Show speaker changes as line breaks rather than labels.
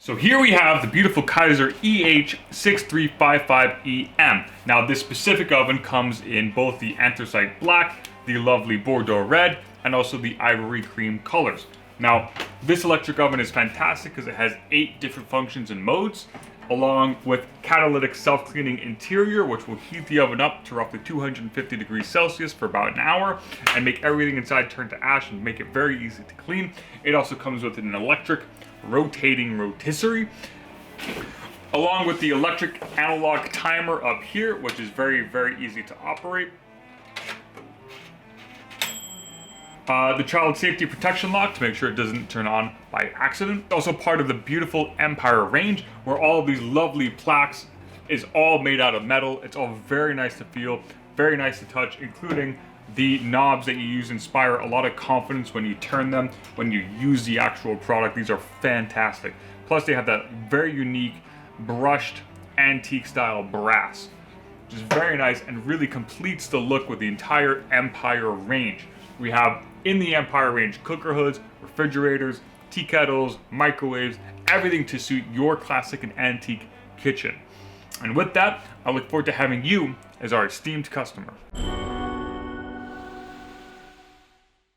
So here we have the beautiful Kaiser EH6355EM. Now this specific oven comes in both the anthracite black, the lovely Bordeaux red, and also the ivory cream colors. Now this electric oven is fantastic because it has 8 different functions and modes, along with catalytic self-cleaning interior, which will heat the oven up to roughly 250 degrees Celsius for about an hour and make everything inside turn to ash and make it very easy to clean. It also comes with an electric rotating rotisserie, along with the electric analog timer up here, which is very, very easy to operate. The child safety protection lock to make sure it doesn't turn on by accident. Also part of the beautiful Empire range, where all of these lovely plaques is all made out of metal. It's all very nice to feel, very nice to touch, including the knobs that you use inspire a lot of confidence when you turn them, when you use the actual product. These are fantastic. Plus they have that very unique brushed antique style brass, which is very nice and really completes the look with the entire Empire range. We have in the Empire range cooker hoods, refrigerators, tea kettles, microwaves, everything to suit your classic and antique kitchen. And with that, I look forward to having you as our esteemed customer.